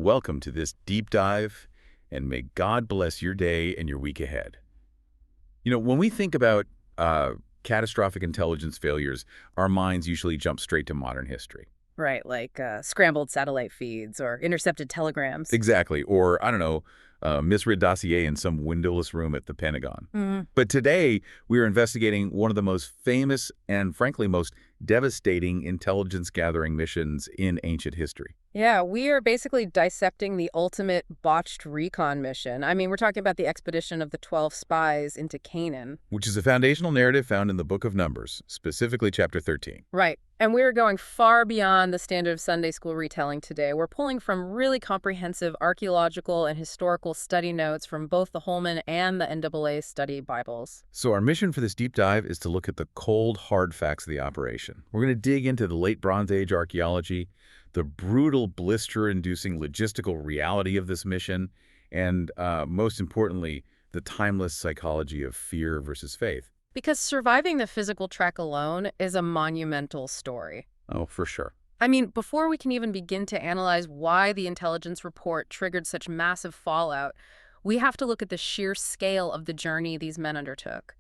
Welcome to this deep dive, and may God bless your day and your week ahead. When we think about catastrophic intelligence failures, our minds usually jump straight to modern history. Right, like scrambled satellite feeds or intercepted telegrams. Exactly. Or, I don't know, misread dossier in some windowless room at the Pentagon. Mm. But today, we are investigating one of the most famous and, frankly, most devastating intelligence-gathering missions in ancient history. Yeah, we are basically dissecting the ultimate botched recon mission. I mean, we're talking about the expedition of the 12 spies into Canaan. Which is a foundational narrative found in the Book of Numbers, specifically chapter 13. Right. And we're going far beyond the standard Sunday school retelling today. We're pulling from really comprehensive archaeological and historical study notes from both the Holman and the NAA study Bibles. So our mission for this deep dive is to look at the cold, hard facts of the operation. We're going to dig into the late Bronze Age archaeology, the brutal, blister-inducing logistical reality of this mission, and most importantly, the timeless psychology of fear versus faith. Because surviving the physical trek alone is a monumental story. Oh, for sure. I mean, before we can even begin to analyze why the intelligence report triggered such massive fallout, we have to look at the sheer scale of the journey these men undertook.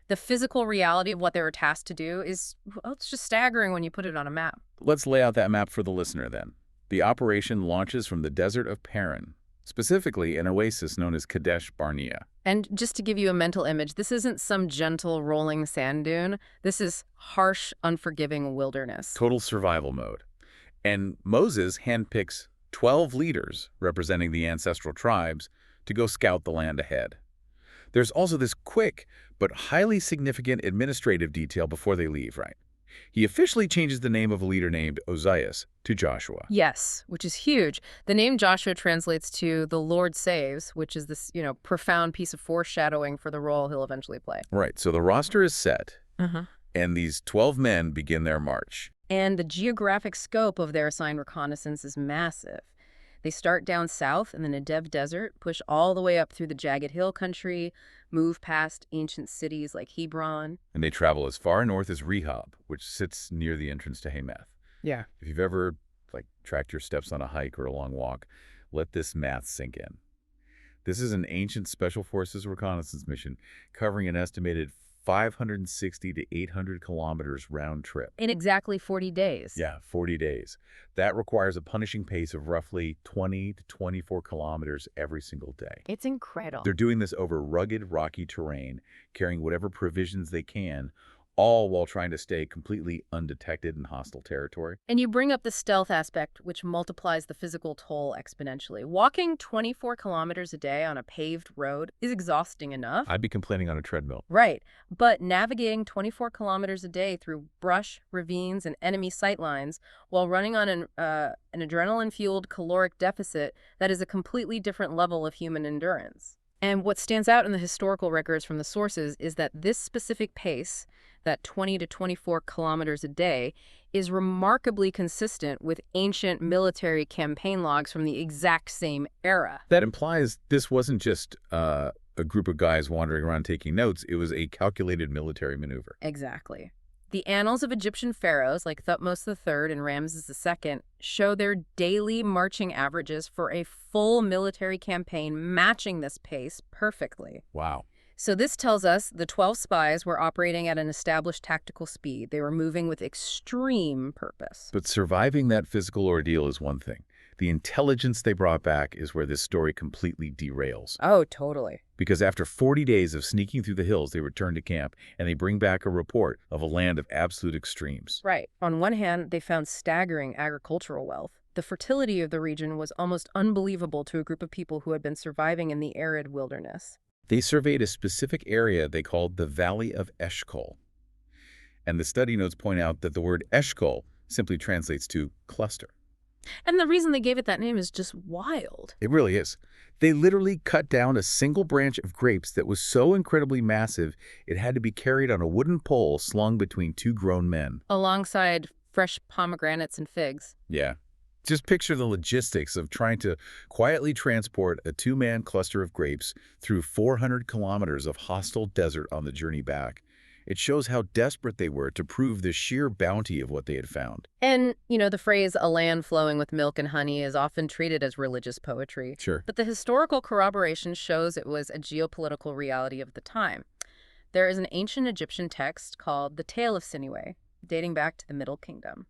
The physical reality of what they were tasked to do is, well, it's just staggering when you put it on a map. Let's lay out that map for the listener then. The operation launches from the desert of Paran, specifically an oasis known as Kadesh Barnea. And just to give you a mental image, this isn't some gentle rolling sand dune. This is harsh, unforgiving wilderness. Total survival mode. And Moses handpicks 12 leaders representing the ancestral tribes to go scout the land ahead. There's also this quick but highly significant administrative detail before they leave, right? He officially changes the name of a leader named Ozias to Joshua. Yes, which is huge. The name Joshua translates to "the Lord saves," which is this, profound piece of foreshadowing for the role he'll eventually play. Right, so the roster is set, and these 12 men begin their march. And the geographic scope of their assigned reconnaissance is massive. They start down south in the Negev Desert, push all the way up through the jagged hill country, move past ancient cities like Hebron. And they travel as far north as Rehob, which sits near the entrance to Hamath. Yeah. If you've ever tracked your steps on a hike or a long walk, let this math sink in. This is an ancient Special Forces reconnaissance mission covering an estimated 560 to 800 kilometers round trip. In exactly 40 days. Yeah, 40 days. That requires a punishing pace of roughly 20 to 24 kilometers every single day. It's incredible. They're doing this over rugged, rocky terrain, carrying whatever provisions they can, all while trying to stay completely undetected in hostile territory. And you bring up the stealth aspect, which multiplies the physical toll exponentially. Walking 24 kilometers a day on a paved road is exhausting enough. I'd be complaining on a treadmill. Right. But navigating 24 kilometers a day through brush, ravines, and enemy sightlines while running on an adrenaline-fueled caloric deficit, that is a completely different level of human endurance. And what stands out in the historical records from the sources is that this specific pace, that 20 to 24 kilometers a day, is remarkably consistent with ancient military campaign logs from the exact same era. That implies this wasn't just a group of guys wandering around taking notes. It was a calculated military maneuver. Exactly. The annals of Egyptian pharaohs like Thutmose III and Ramses II show their daily marching averages for a full military campaign matching this pace perfectly. Wow. So this tells us the 12 spies were operating at an established tactical speed. They were moving with extreme purpose. But surviving that physical ordeal is one thing. The intelligence they brought back is where this story completely derails. Oh, totally. Because after 40 days of sneaking through the hills, they return to camp and they bring back a report of a land of absolute extremes. Right. On one hand, they found staggering agricultural wealth. The fertility of the region was almost unbelievable to a group of people who had been surviving in the arid wilderness. They surveyed a specific area they called the Valley of Eshcol. And the study notes point out that the word Eshcol simply translates to cluster. And the reason they gave it that name is just wild. It really is. They literally cut down a single branch of grapes that was so incredibly massive, it had to be carried on a wooden pole slung between two grown men. Alongside fresh pomegranates and figs. Yeah. Just picture the logistics of trying to quietly transport a two-man cluster of grapes through 400 kilometers of hostile desert on the journey back. It shows how desperate they were to prove the sheer bounty of what they had found. And, the phrase "a land flowing with milk and honey" is often treated as religious poetry. Sure. But the historical corroboration shows it was a geopolitical reality of the time. There is an ancient Egyptian text called the Tale of Sinewe, dating back to the Middle Kingdom.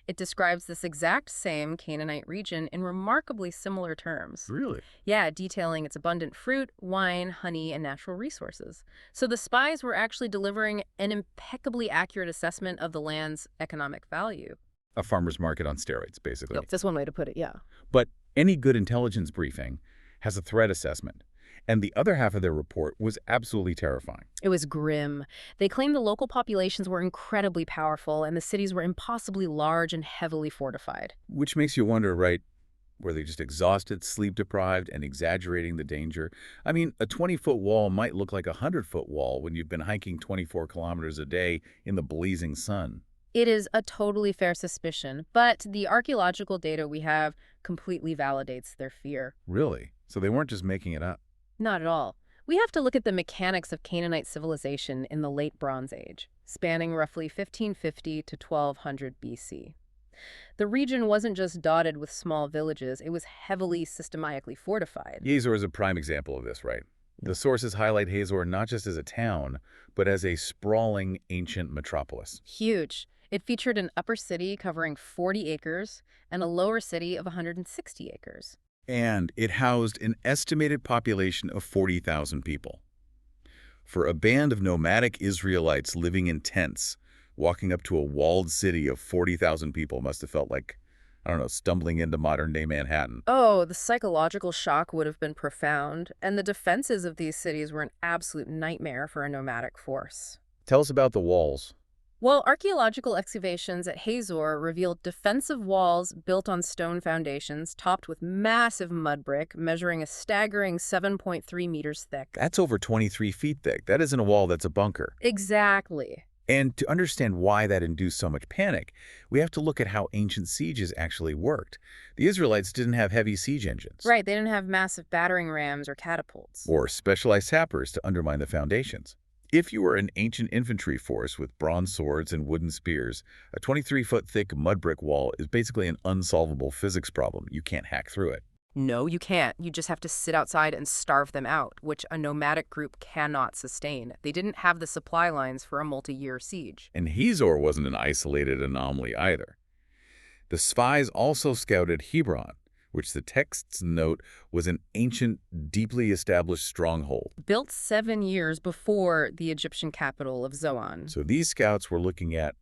It describes this exact same Canaanite region in remarkably similar terms. Really? Yeah, detailing its abundant fruit, wine, honey, and natural resources. So the spies were actually delivering an impeccably accurate assessment of the land's economic value. A farmer's market on steroids, basically. Yep, that's one way to put it, yeah. But any good intelligence briefing has a threat assessment. And the other half of their report was absolutely terrifying. It was grim. They claimed the local populations were incredibly powerful and the cities were impossibly large and heavily fortified. Which makes you wonder, right, were they just exhausted, sleep-deprived, and exaggerating the danger? I mean, a 20-foot wall might look like a 100-foot wall when you've been hiking 24 kilometers a day in the blazing sun. It is a totally fair suspicion, but the archaeological data we have completely validates their fear. Really? So they weren't just making it up? Not at all. We have to look at the mechanics of Canaanite civilization in the Late Bronze Age, spanning roughly 1550 to 1200 BC. The region wasn't just dotted with small villages, it was heavily systematically fortified. Hazor is a prime example of this, right? The sources highlight Hazor not just as a town, but as a sprawling ancient metropolis. Huge. It featured an upper city covering 40 acres and a lower city of 160 acres. And it housed an estimated population of 40,000 people. For a band of nomadic Israelites living in tents, walking up to a walled city of 40,000 people must have felt like, I don't know, stumbling into modern-day Manhattan. Oh, the psychological shock would have been profound, and the defenses of these cities were an absolute nightmare for a nomadic force. Tell us about the walls. Well, archaeological excavations at Hazor revealed defensive walls built on stone foundations, topped with massive mud brick, measuring a staggering 7.3 meters thick. That's over 23 feet thick. That isn't a wall, that's a bunker. Exactly. And to understand why that induced so much panic, we have to look at how ancient sieges actually worked. The Israelites didn't have heavy siege engines. Right, they didn't have massive battering rams or catapults. Or specialized sappers to undermine the foundations. If you were an ancient infantry force with bronze swords and wooden spears, a 23-foot thick mud brick wall is basically an unsolvable physics problem. You can't hack through it. No, you can't. You just have to sit outside and starve them out, which a nomadic group cannot sustain. They didn't have the supply lines for a multi-year siege. And Hazor wasn't an isolated anomaly either. The spies also scouted Hebron, which the texts note was an ancient, deeply established stronghold. Built 7 years before the Egyptian capital of Zoan. So these scouts were looking at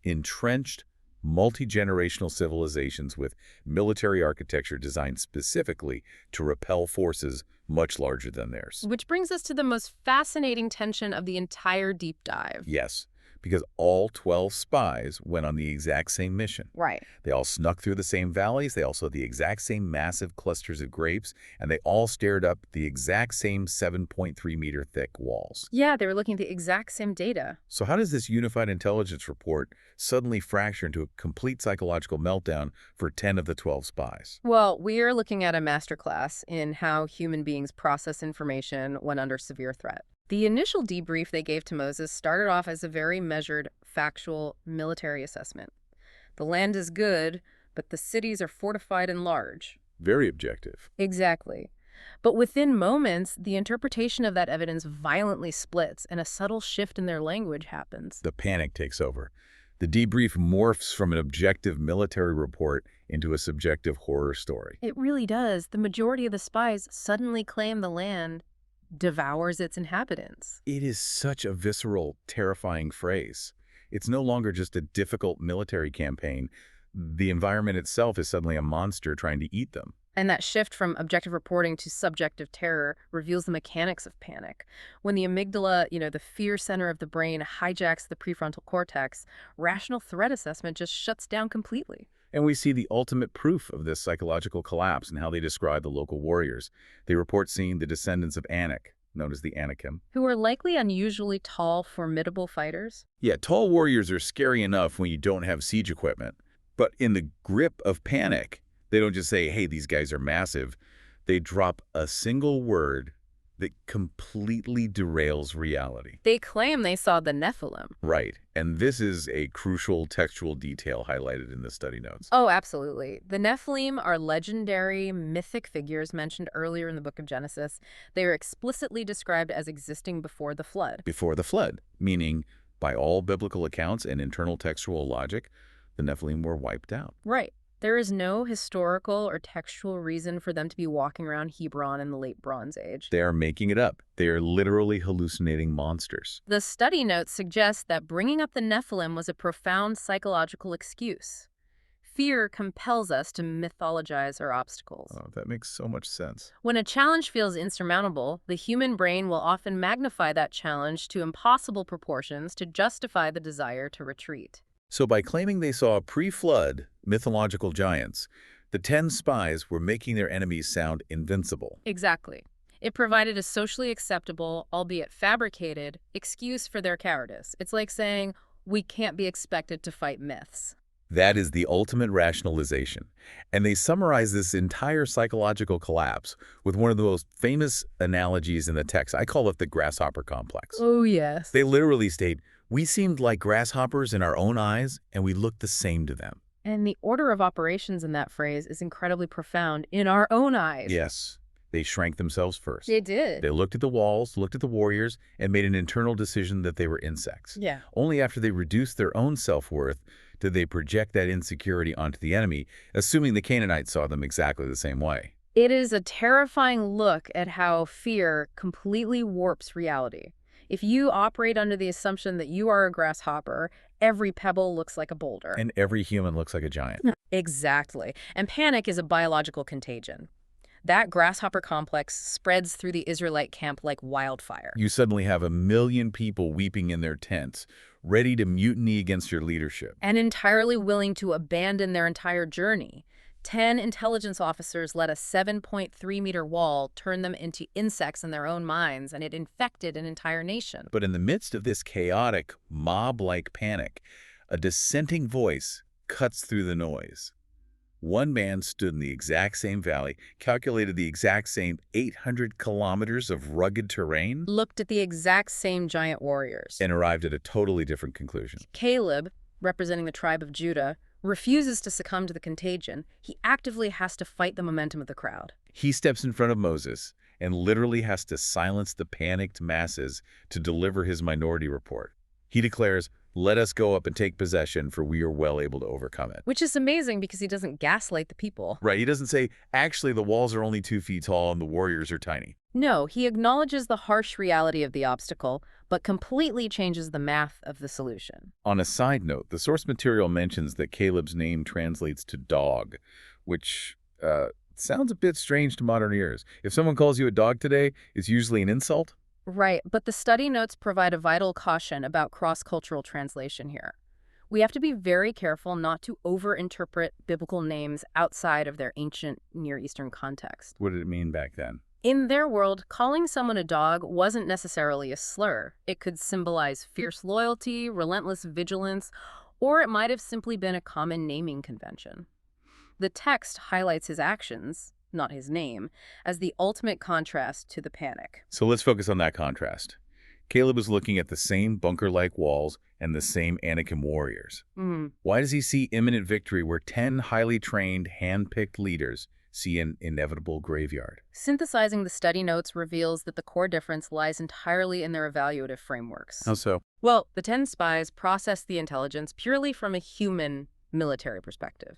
entrenched, multi-generational civilizations with military architecture designed specifically to repel forces much larger than theirs. Which brings us to the most fascinating tension of the entire deep dive. Yes, because all 12 spies went on the exact same mission. Right. They all snuck through the same valleys, they all saw the exact same massive clusters of grapes, and they all stared up the exact same 7.3-meter thick walls. Yeah, they were looking at the exact same data. So how does this unified intelligence report suddenly fracture into a complete psychological meltdown for 10 of the 12 spies? Well, we're looking at a masterclass in how human beings process information when under severe threat. The initial debrief they gave to Moses started off as a very measured, factual military assessment. The land is good, but the cities are fortified and large. Very objective. Exactly. But within moments, the interpretation of that evidence violently splits and a subtle shift in their language happens. The panic takes over. The debrief morphs from an objective military report into a subjective horror story. It really does. The majority of the spies suddenly claim the land devours its inhabitants. It is such a visceral, terrifying phrase. It's no longer just a difficult military campaign. The environment itself is suddenly a monster trying to eat them. And that shift from objective reporting to subjective terror reveals the mechanics of panic. When the amygdala, the fear center of the brain, hijacks the prefrontal cortex, rational threat assessment just shuts down completely. And we see the ultimate proof of this psychological collapse in how they describe the local warriors. They report seeing the descendants of Anak, known as the Anakim. Who are likely unusually tall, formidable fighters. Yeah, tall warriors are scary enough when you don't have siege equipment. But in the grip of panic, they don't just say, hey, these guys are massive. They drop a single word that completely derails reality. They claim they saw the Nephilim. Right, and this is a crucial textual detail highlighted in the study notes. Oh, absolutely. The Nephilim are legendary, mythic figures mentioned earlier in the book of Genesis. They are explicitly described as existing before the flood. Before the flood, meaning, by all biblical accounts and internal textual logic, the Nephilim were wiped out. Right. There is no historical or textual reason for them to be walking around Hebron in the late Bronze Age. They are making it up. They are literally hallucinating monsters. The study notes suggest that bringing up the Nephilim was a profound psychological excuse. Fear compels us to mythologize our obstacles. Oh, that makes so much sense. When a challenge feels insurmountable, the human brain will often magnify that challenge to impossible proportions to justify the desire to retreat. So by claiming they saw pre-flood mythological giants, the 10 spies were making their enemies sound invincible. Exactly. It provided a socially acceptable, albeit fabricated, excuse for their cowardice. It's like saying, we can't be expected to fight myths. That is the ultimate rationalization. And they summarize this entire psychological collapse with one of the most famous analogies in the text. I call it the grasshopper complex. Oh, yes. They literally state, we seemed like grasshoppers in our own eyes, and we looked the same to them. And the order of operations in that phrase is incredibly profound. In our own eyes. Yes, they shrank themselves first. They did. They looked at the walls, looked at the warriors, and made an internal decision that they were insects. Yeah. Only after they reduced their own self-worth did they project that insecurity onto the enemy, assuming the Canaanites saw them exactly the same way. It is a terrifying look at how fear completely warps reality. If you operate under the assumption that you are a grasshopper, every pebble looks like a boulder. And every human looks like a giant. Exactly. And panic is a biological contagion. That grasshopper complex spreads through the Israelite camp like wildfire. You suddenly have 1 million people weeping in their tents, ready to mutiny against your leadership. And entirely willing to abandon their entire journey. 10 intelligence officers let a 7.3-meter wall turn them into insects in their own minds, and it infected an entire nation. But in the midst of this chaotic, mob-like panic, a dissenting voice cuts through the noise. One man stood in the exact same valley, calculated the exact same 800 kilometers of rugged terrain, Looked at the exact same giant warriors. and arrived at a totally different conclusion. Caleb, representing the tribe of Judah, refuses to succumb to the contagion. He actively has to fight the momentum of the crowd. He steps in front of Moses and literally has to silence the panicked masses to deliver his minority report. He declares, "Let us go up and take possession, for we are well able to overcome it." Which is amazing because he doesn't gaslight the people. Right, he doesn't say, actually, the walls are only 2 feet tall and the warriors are tiny. No, he acknowledges the harsh reality of the obstacle, but completely changes the math of the solution. On a side note, the source material mentions that Caleb's name translates to dog, which sounds a bit strange to modern ears. If someone calls you a dog today, it's usually an insult. Right, but the study notes provide a vital caution about cross-cultural translation here. We have to be very careful not to overinterpret biblical names outside of their ancient Near Eastern context. What did it mean back then? In their world, calling someone a dog wasn't necessarily a slur. It could symbolize fierce loyalty, relentless vigilance, or it might have simply been a common naming convention. The text highlights his actions, not his name, as the ultimate contrast to the panic. So let's focus on that contrast. Caleb is looking at the same bunker-like walls and the same Anakim warriors. Why does he see imminent victory where 10 highly trained, hand-picked leaders see an inevitable graveyard? Synthesizing the study notes reveals that the core difference lies entirely in their evaluative frameworks. How so? Well, the 10 spies processed the intelligence purely from a human military perspective.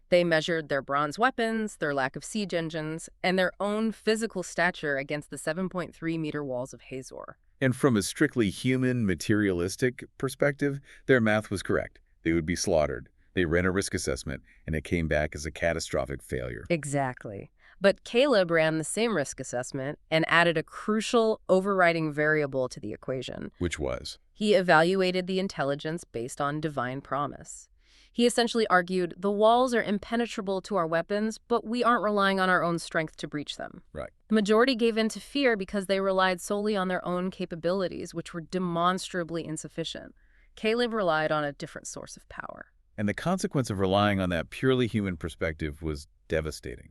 They measured their bronze weapons, their lack of siege engines, and their own physical stature against the 7.3-meter walls of Hazor. And from a strictly human, materialistic perspective, their math was correct. They would be slaughtered. They ran a risk assessment, and it came back as a catastrophic failure. Exactly. But Caleb ran the same risk assessment and added a crucial overriding variable to the equation. Which was? He evaluated the intelligence based on divine promise. He essentially argued, the walls are impenetrable to our weapons, but we aren't relying on our own strength to breach them. Right. The majority gave in to fear because they relied solely on their own capabilities, which were demonstrably insufficient. Caleb relied on a different source of power. And the consequence of relying on that purely human perspective was devastating.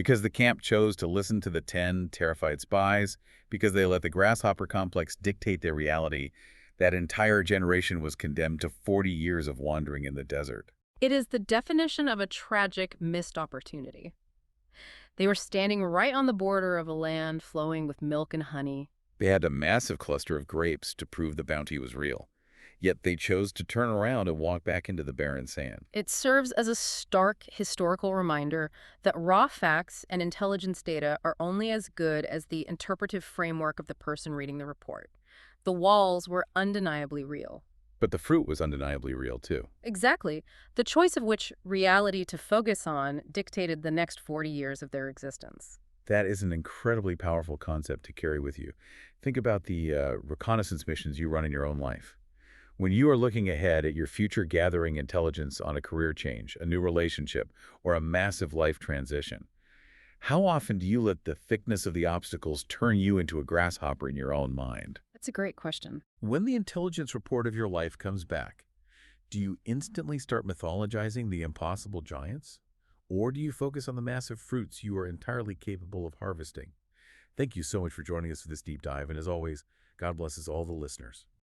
Because the camp chose to listen to the 10 terrified spies, because they let the grasshopper complex dictate their reality, that entire generation was condemned to 40 years of wandering in the desert. It is the definition of a tragic missed opportunity. They were standing right on the border of a land flowing with milk and honey. They had a massive cluster of grapes to prove the bounty was real. Yet they chose to turn around and walk back into the barren sand. It serves as a stark historical reminder that raw facts and intelligence data are only as good as the interpretive framework of the person reading the report. The walls were undeniably real. But the fruit was undeniably real, too. Exactly. The choice of which reality to focus on dictated the next 40 years of their existence. That is an incredibly powerful concept to carry with you. Think about the reconnaissance missions you run in your own life. When you are looking ahead at your future gathering intelligence on a career change, a new relationship, or a massive life transition, how often do you let the thickness of the obstacles turn you into a grasshopper in your own mind? That's a great question. When the intelligence report of your life comes back, do you instantly start mythologizing the impossible giants? Or do you focus on the massive fruits you are entirely capable of harvesting? Thank you so much for joining us for this deep dive, and as always, God blesses all the listeners.